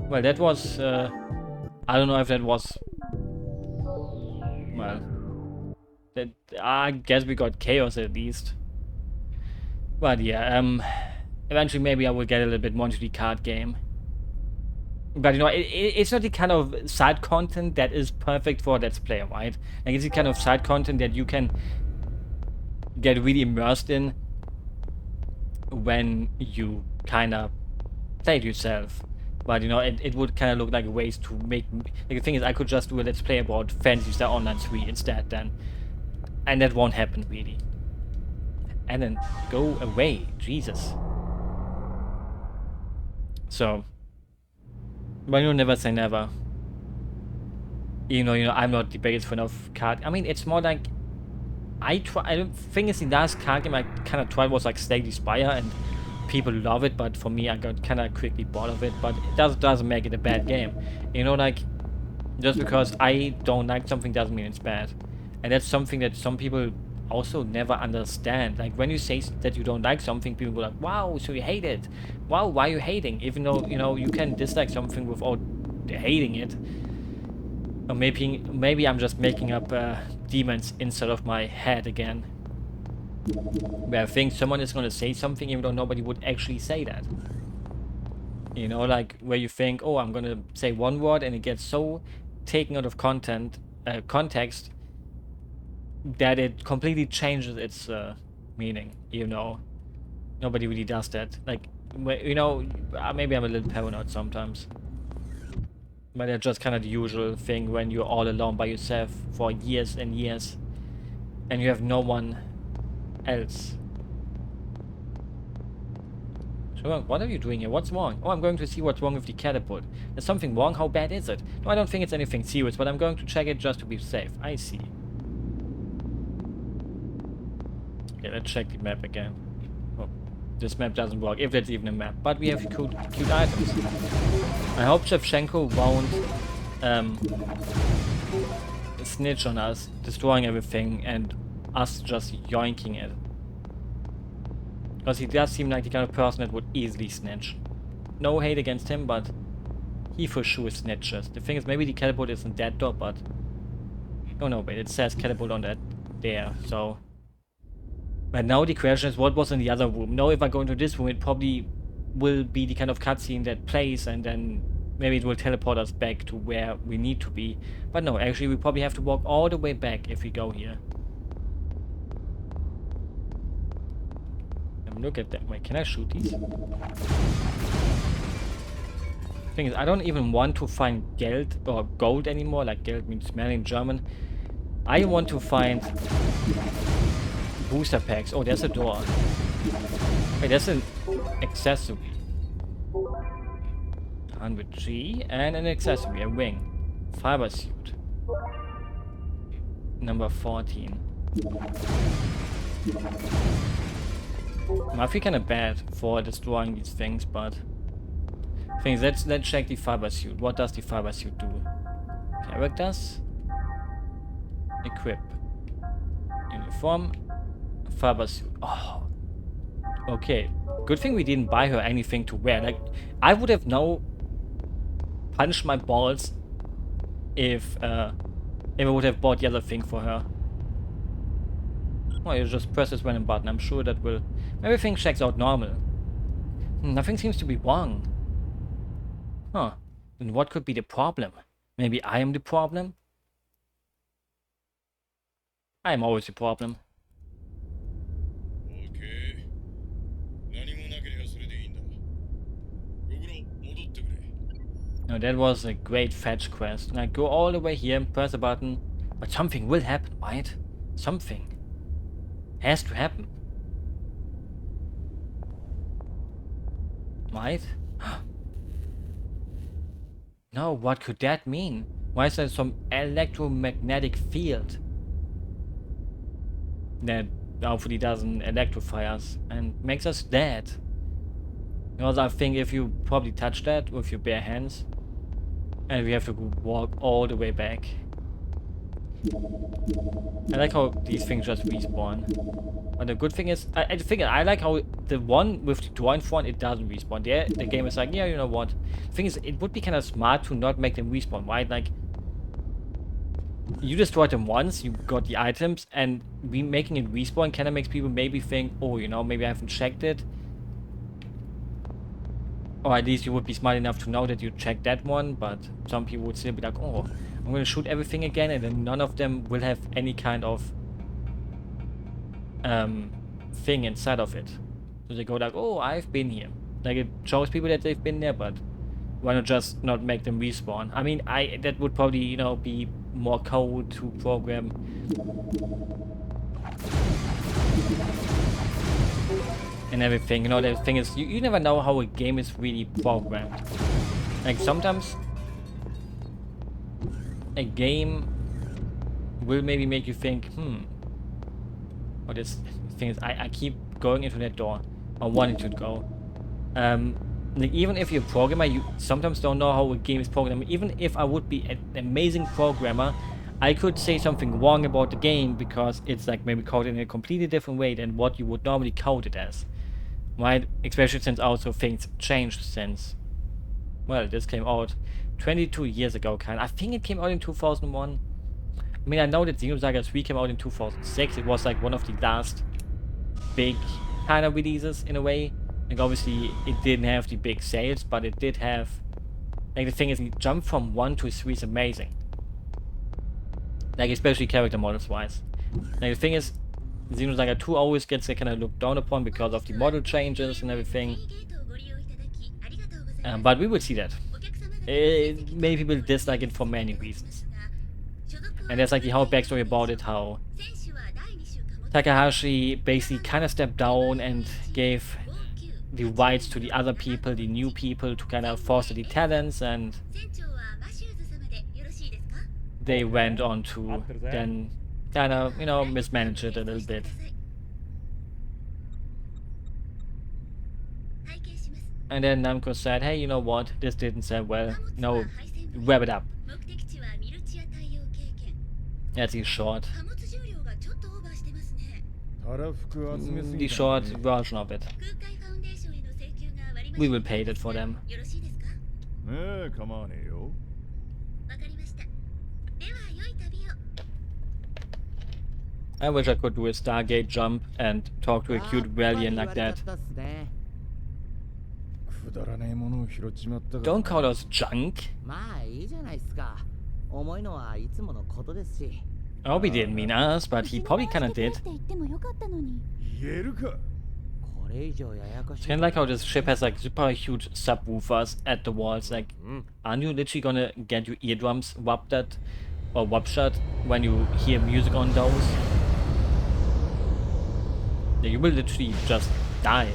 Well, that was, I don't know if that was, well, that, I guess we got chaos at least. But yeah, eventually maybe I will get a little bit more into the card game. But you know, it's not the kind of side content that is perfect for Let's Play, right? Like, it's the kind of side content that you can get really immersed in when you kind of play it yourself. But you know, it would kind of look like ways to make... Like, the thing is, I could just do a Let's Play about Phantasy Star Online 3 instead then. And that won't happen, really. And then go away. Jesus. So... But you never say never. Even though, you know, I'm not the biggest fan of card... I mean, it's more like... I don't think it's the last card game I kind of tried was like Slay the Spire, and people love it, but for me I got kind of quickly bored of it. But it doesn't make it a bad game. You know, like, just because I don't like something doesn't mean it's bad. And that's something that some people also never understand. Like when you say that you don't like something, people go like, wow, so you hate it. Wow, why are you hating? Even though, you know, you can dislike something without hating it. Or maybe I'm just making up demons inside of my head again. Where I think someone is gonna say something even though nobody would actually say that. You know, like where you think, oh, I'm gonna say one word and it gets so taken out of context that it completely changes its meaning. You know, nobody really does that. Like, you know, maybe I'm a little paranoid sometimes. But that's just kind of the usual thing when you're all alone by yourself for years and years and you have no one else. So what are you doing here? What's wrong? Oh, I'm going to see what's wrong with the catapult. There's something wrong? How bad is it? No, I don't think it's anything serious, but I'm going to check it just to be safe. I see. Okay, let's check the map again. Oh, this map doesn't work, if that's even a map. But we have cute items. I hope Shevchenko won't snitch on us, destroying everything, and us just yoinking it. Because he does seem like the kind of person that would easily snitch. No hate against him, but he for sure snitches. The thing is, maybe the catapult isn't that door, but... Oh no, wait, it says catapult on that there, so... But now the question is, what was in the other room? Now if I go into this room, it probably will be the kind of cutscene that plays, and then maybe it will teleport us back to where we need to be. But no, actually we probably have to walk all the way back if we go here. Look at that. Wait, can I shoot these? Thing is, I don't even want to find Geld or gold anymore. Like Geld means money in German. I want to find booster packs. Oh, there's a door. Wait, there's an accessory. 100G and an accessory, a wing. Fiber suit. Number 14. I feel kind of bad for destroying these things, but let's check the fiber suit. What does the fiber suit do? Characters, equip, uniform, fiber suit. Oh, okay. Good thing we didn't buy her anything to wear. Like, I would have now punched my balls if I would have bought the other thing for her. Well, you just press this random button. I'm sure that will... Everything checks out normal. Nothing seems to be wrong. Huh. Then what could be the problem? Maybe I am the problem? I am always the problem. Now that was a great fetch quest. Now go all the way here, press a button. But something will happen, right? Something has to happen. Right? No, what could that mean? Why is there some electromagnetic field that hopefully doesn't electrify us and makes us dead? Because I think if you probably touch that with your bare hands, and we have to walk all the way back. I like how these things just respawn. But the good thing is, I like how the one with the door in front, it doesn't respawn. The game is like, yeah, you know what? The thing is, it would be kind of smart to not make them respawn, right? Like, you destroyed them once, you got the items, and making it respawn kind of makes people maybe think, oh, you know, maybe I haven't checked it. Or at least you would be smart enough to know that you checked that one, but some people would still be like, oh, I'm gonna shoot everything again, and then none of them will have any kind of thing inside of it. So they go like, oh, I've been here. Like, it shows people that they've been there, but why not just not make them respawn? I mean, that would probably, you know, be more code to program. And everything, you know, the thing is, you never know how a game is really programmed. Like, sometimes a game will maybe make you think, or this thing is, I keep going into that door, or wanting to go. Like, even if you're a programmer, you sometimes don't know how a game is programmed. Even if I would be an amazing programmer, I could say something wrong about the game because it's like maybe coded in a completely different way than what you would normally code it as. Right? Especially since also things changed since, well, this came out 22 years ago, kind of. I think it came out in 2001. I mean, I know that Xenosaga 3 came out in 2006. It was like one of the last big kind of releases in a way. Like obviously it didn't have the big sales, but it did have, like the thing is, the jump from 1 to 3 is amazing. Like especially character models wise. Like the thing is, Xenosaga 2 always gets kind of looked down upon because of the model changes and everything. But we will see that. Maybe people dislike it for many reasons. And there's like the whole backstory about it, how Takahashi basically kind of stepped down and gave the rights to the other people, the new people, to kind of foster the talents, and they went on to then kind of, you know, mismanage it a little bit. And then Namco said, hey, you know what, this didn't sell well, no, wrap it up. That's the short. The short version of it. We will pay that for them. I wish I could do a Stargate jump and talk to a cute alien like that. Don't call us junk. Obi didn't mean us, but he probably kinda did. It's kinda like how this ship has like super huge subwoofers at the walls. Like, aren't you literally gonna get your eardrums ruptured or ruptured when you hear music on those? Yeah, you will literally just die.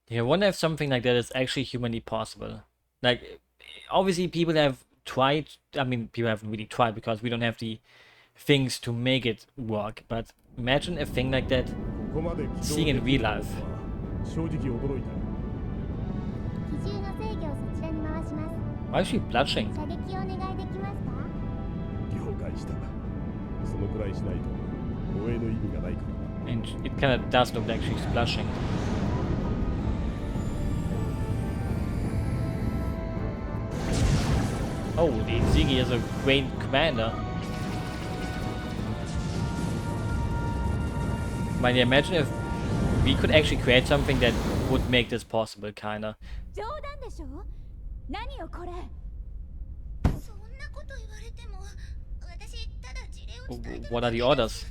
Yeah, I wonder if something like that is actually humanly possible. Like, obviously people have tried, I mean, people haven't really tried because we don't have the things to make it work, but imagine a thing like that seeing in real life. Why is she blushing? And it kind of does look like she's blushing. Holy, Ziggy is a great commander. But yeah, imagine if we could actually create something that would make this possible, kinda. What are the orders?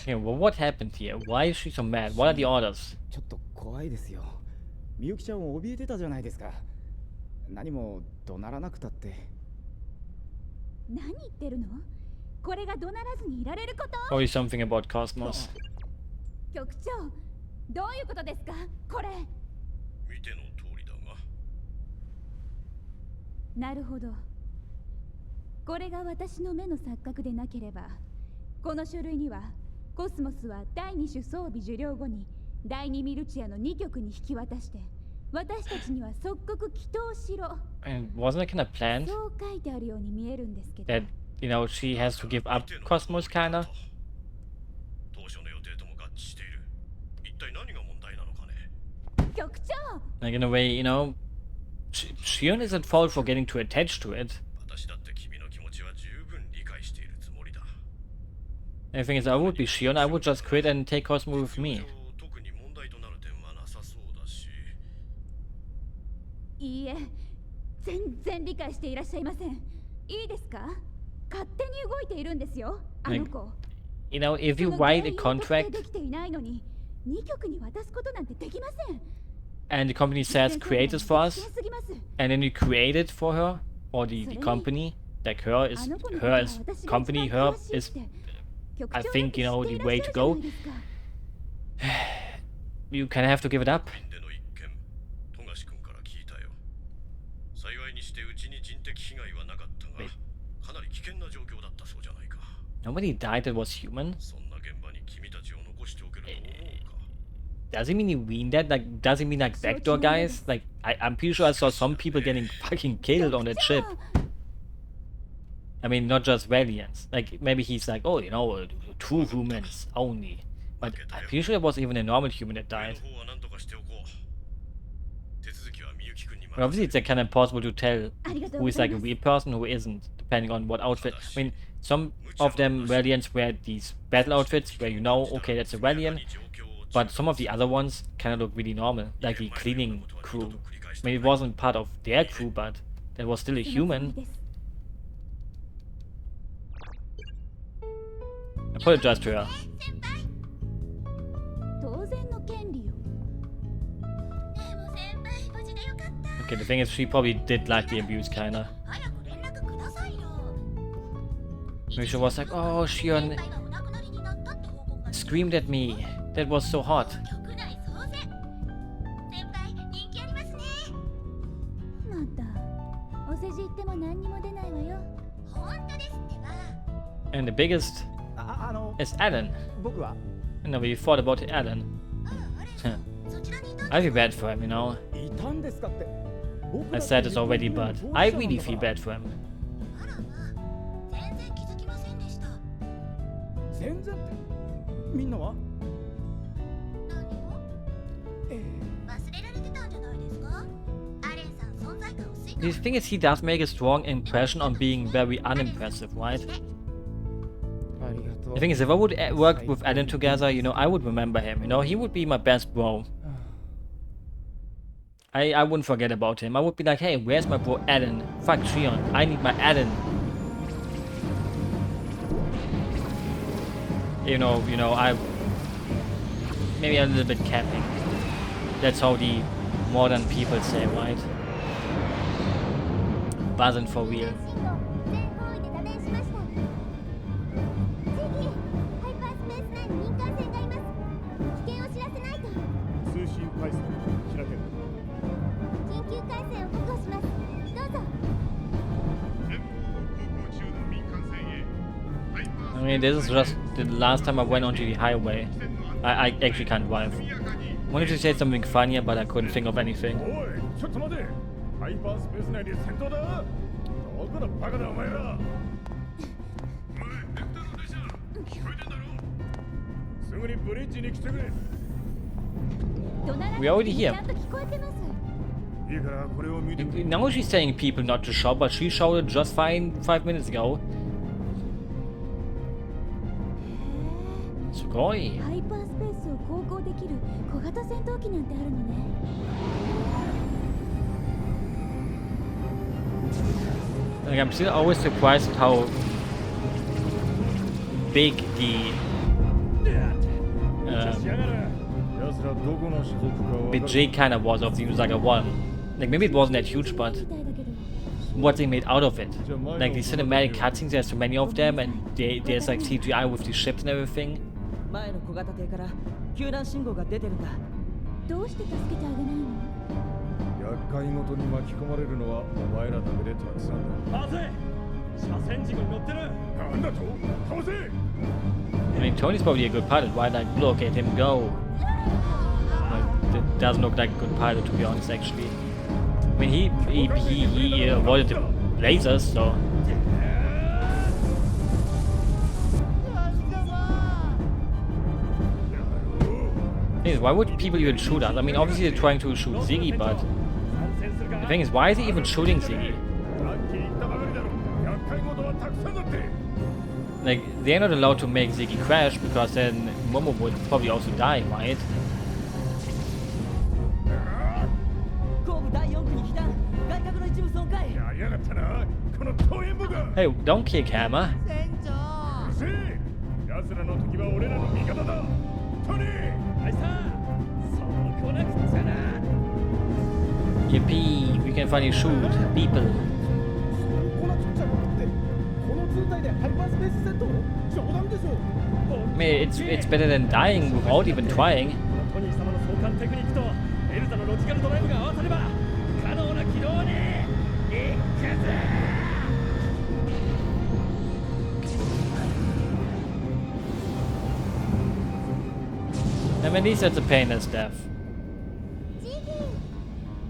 Okay, well, what happened here? Why is she so mad? What are the orders? ちょっと怖いですよ。みゆきちゃんを怯えてたじゃないですか。何も怒鳴らなくたって。何言ってるの？これが怒鳴らずにいられること？ Or something about KOS-MOS. 局長、どういうことですか？これ。見ての通りだが。なるほど。これが私の目の錯覚でなければ、この書類にはコスモスは第2種装備受領後に第2ミルチアの2局に引き渡して、私たちには即刻祈祷しろ。And wasn't it kind of planned? そう書いてあるように見えるんですけど。That, you know, she has to give up KOS-MOS, kinda. 当初の予定とも合致している。一体何が問題なのかね。局長。Like in a way, you know, Shion is at fault for getting too attached to it. 私だって君の気持ちは十分理解しているつもりだ。The thing is, I would be Shion, I would just quit and take KOS-MOS with me. 特に問題となる点はなさそうだし。いいえ、全然理解していらっしゃいません。いいですか？勝手に動いているんですよ、あの子。You know, if you write a contract できていないのに、2局に渡すことなんてできません。and the company says create this for us, and then you create it for her, or the company, like her is company, her is, I think, you know, the way to go. You kind of have to give it up. Wait, Nobody died that was human? そんな現場に君たちを残しておけると思うか。 Does it mean you mean that? Like, does it mean like backdoor guys? Like, I'm pretty sure I saw some people getting fucking killed on that ship. I mean, not just Valiants. Like, maybe he's like, oh, you know, 2 humans only. But I'm pretty sure it was even a normal human that died. 方は何とかしておこう。手続きはみゆきくんに But obviously, it's like kind of impossible to tell who is like a real person, who isn't, depending on what outfit. I mean, some of them Valiants wear these battle outfits where you know, okay, that's a Valiant. But some of the other ones kind of look really normal, like the cleaning crew. I mean, it wasn't part of their crew, but that was still a human. I apologize to her. 当然の権利よ。 Okay, the thing is, she probably did like the abuse, kinda. Maybe she was like, oh, Shion screamed at me. That was so hot. またお世辞言っても何にも出ないわよ。 And the biggest あの is Alan. 僕は And nobody thought about Alan. I feel bad for him, you know. いたんですかって。 I said this already, but I really feel bad for him. 全然ってみんなは The thing is, he does make a strong impression on being very unimpressive, right? The thing is, if I would work with Alan together, you know, I would remember him. You know, he would be my best bro. I wouldn't forget about him. I would be like, hey, where's my bro Alan? Fuck Shion, I need my Alan. You know, I maybe a little bit capping. That's how the modern people say, right? Wasn't for real. 通信回線開ける。 緊急回線を確保します。どうぞ。 I mean, this is just the last time I went onto the highway. I actually can't drive. Wanted to say something funnier, but I couldn't think of anything. おい、ちょっと待て。ハイパースペース内で戦闘だ。どこのバカだお前ら。お前、ネクタの電車、聞こえてんだろ。すぐにブリッジに来てくれ。 We're already here. ちゃんと聞こえてます。 いいからこれを見てくれ。 Now she's telling people not to shout, but she shouted just fine 5 minutes ago. すごい。ハイパースペースを航行できる小型戦闘機なんてあるのね。 Like, I'm still always surprised at how big the budget kind of was of the Xenosaga 1. Like, maybe it wasn't that huge, but みたいだけど。 what they made out of it. Like, the cinematic cutscenes, there's so many of them, and there's like CGI with the ships and everything. 前の小型艇から救難信号が出てるんだ。どうして助けてあげないの？厄介ごとに巻き込まれるのはお前らだけでたくさんだ。待て、車線事故に乗ってる。なんだと？かわせ。 I mean, Tony's probably a good pilot, right? Like, look at him go. Like, that doesn't look like a good pilot, to be honest, actually. I mean, he avoided the lasers, so. Thing is, why would people even shoot us? I mean, obviously they're trying to shoot Ziggy, but the thing is, why is he even shooting Ziggy? Like, they're not allowed to make Ziggy crash because then Momo would probably also die, right? 後部第4区に被弾。外角の一部損壊。やりやがったな。この遠縁部が。 Hey, don't kick Hammer. 船長。うるせえ。奴らの時は俺らの味方だ。トニー。はいさあ、そうこなくちゃな。 Yippee, we can finally shoot people. こなくっちゃなってこの図体でハイパースペースセット？冗談でしょ。 I mean, it's better than dying without even trying. トニー様の相関テクニックとエルザのロジカルドライブが合わされば不可能な軌道に行くぜ。I mean, at least that's a painless death.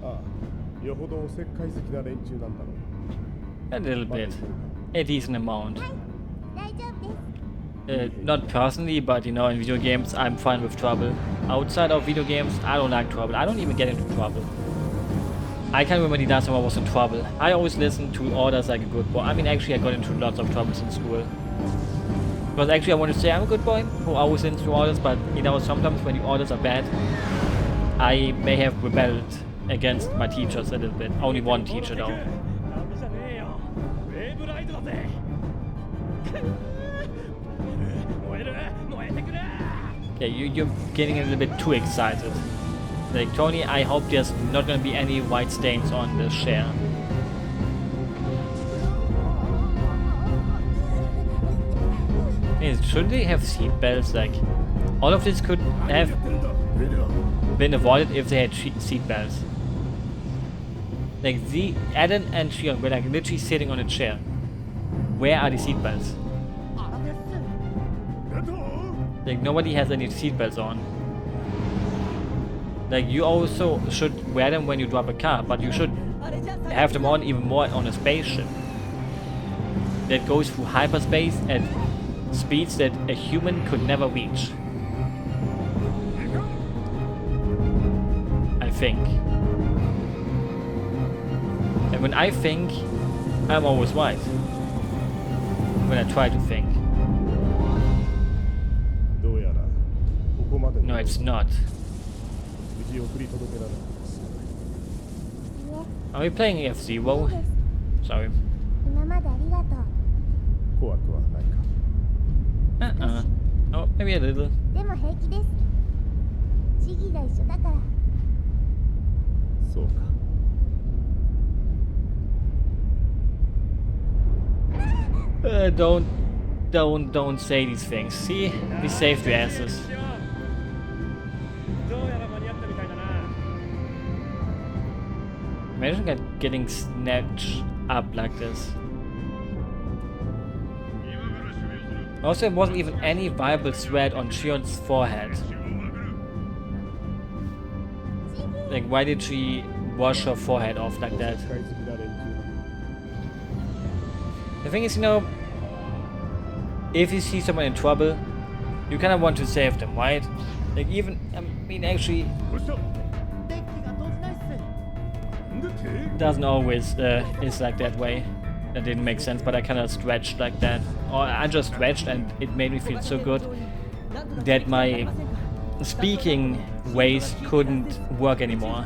ああ、よほどおせっかい好きな連中なんだろう。 A little bit. A decent amount. 大丈夫です。 Not personally, but you know, in video games, I'm fine with trouble. Outside of video games, I don't like trouble. I don't even get into trouble. I can't remember the last time I was in trouble. I always listen to orders like a good boy. I mean, actually, I got into lots of troubles in school. Because actually, I want to say I'm a good boy who always listens to orders, but you know, sometimes when the orders are bad, I may have rebelled against my teachers a little bit. Only one teacher, though. Yeah, you're getting a little bit too excited. Like, Tony, I hope there's not gonna be any white stains on the share. Should they have seatbelts? Like, all of this could have been avoided if they had seatbelts. Like, Adam and Shion were like literally sitting on a chair. Where are the seatbelts? Like, nobody has any seatbelts on. Like, you also should wear them when you drive a car, but you should have them on even more on a spaceship that goes through hyperspace at speeds that a human could never reach. I think. And when I think, I'm always right. When I try to think. No, it's not. Are we playing F-Zero? Sorry. 今までありがとう。怖くはないか。Oh, maybe a little. でも平気です。ジギーが一緒だから。そうか。Don't say these things. See? We saved your asses. Imagine getting snatched up like this. Also, there wasn't even any viable sweat on Shion's forehead. Like, why did she wash her forehead off like that? The thing is, you know, if you see someone in trouble, you kind of want to save them, right? Like, even, I mean, actually, doesn't always is like that way. That didn't make sense, but I kind of stretched like that. Or I just stretched and it made me feel so good that my speaking ways couldn't work anymore.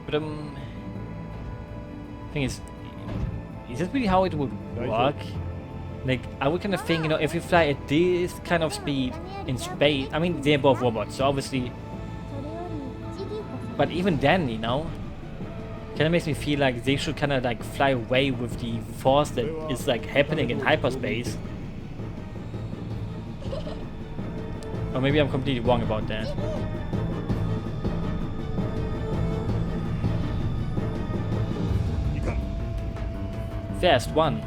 But thing is this really how it would work? Like, I would kind of think, you know, if you fly at this kind of speed in space, I mean, they're both robots, so obviously, but even then, you know, kind of makes me feel like they should kind of like fly away with the force that is like happening in hyperspace. Or maybe I'm completely wrong about that. Fast one.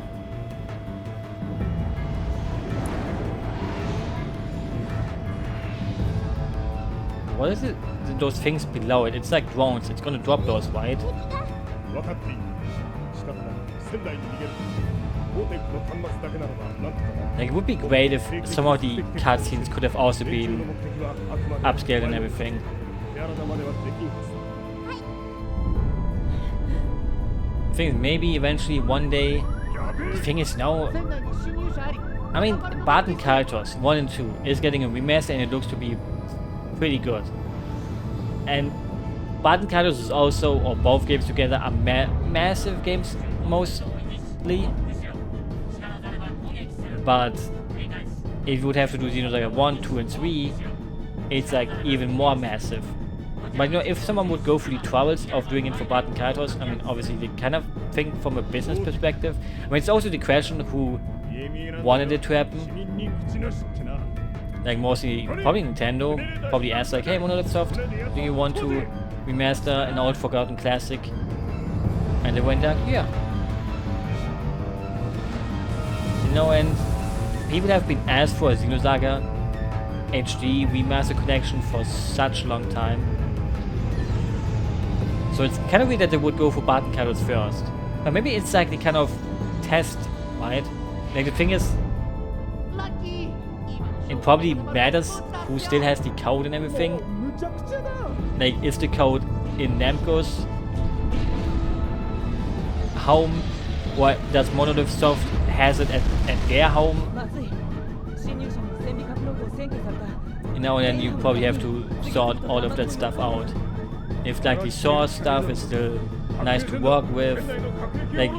What is it? Those things below it? It's like drones. It's gonna drop those, right? Like, it would be great if some of the cutscenes could have also been upscaled and everything. I think maybe eventually one day. The thing is now, I mean, Barton Kaitos 1 and 2 is getting a remaster and it looks to be pretty good. And Barton Kaitos is also, or both games together, are massive games mostly. But if you would have to do Xenosaga 1, 2 and 3, it's like even more massive. But you know, if someone would go through the troubles of doing it for Barton Kaitos, I mean, obviously they kind of think from a business perspective. I mean, it's also the question who wanted it to happen. Like, mostly, probably Nintendo, probably asked like, hey, Monolith Soft, do you want to remaster an old forgotten classic. And they went like, yeah. You know, and people have been asked for a Xenosaga HD remaster collection for such a long time. So it's kind of weird that they would go for button colors first. But maybe it's like the kind of test, right? Like the thing is, it probably matters who still has the code and everything. Like, is the code in Namco's home, or does Monolith Soft has it at their home? You know, and then you probably have to sort all of that stuff out. If like the source stuff is still nice to work with, like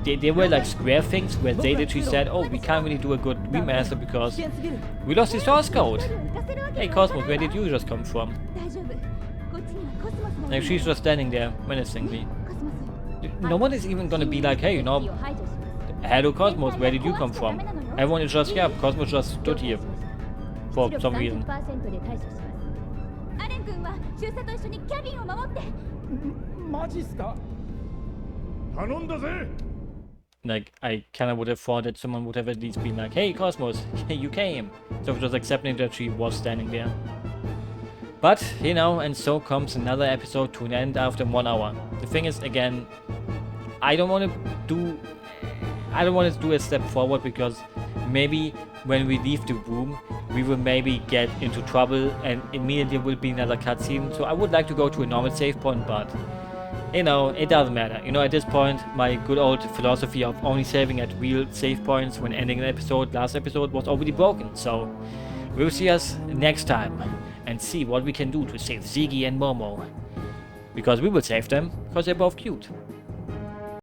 they were like Square things where they literally said, oh, we can't really do a good remaster because we lost the source code. Hey Cosmos, where did you just come from? Like she's just standing there menacingly. No one is even gonna be like, hey, you know, hello Cosmos, where did you come from? Everyone is just, yeah, Cosmos just stood here for some reason. Like, I kinda would have thought that someone would have at least been like, hey Cosmos, you came. So just accepting that she was standing there. But, you know, and so comes another episode to an end after 1 hour. The thing is, again, I don't want to do a step forward because maybe when we leave the room, we will maybe get into trouble and immediately will be another cutscene. So I would like to go to a normal save point, but you know, it doesn't matter. You know, at this point, my good old philosophy of only saving at real save points when ending an episode, last episode, was already broken. So we'll see us next time and see what we can do to save Ziggy and Momo. Because we will save them, because they're both cute.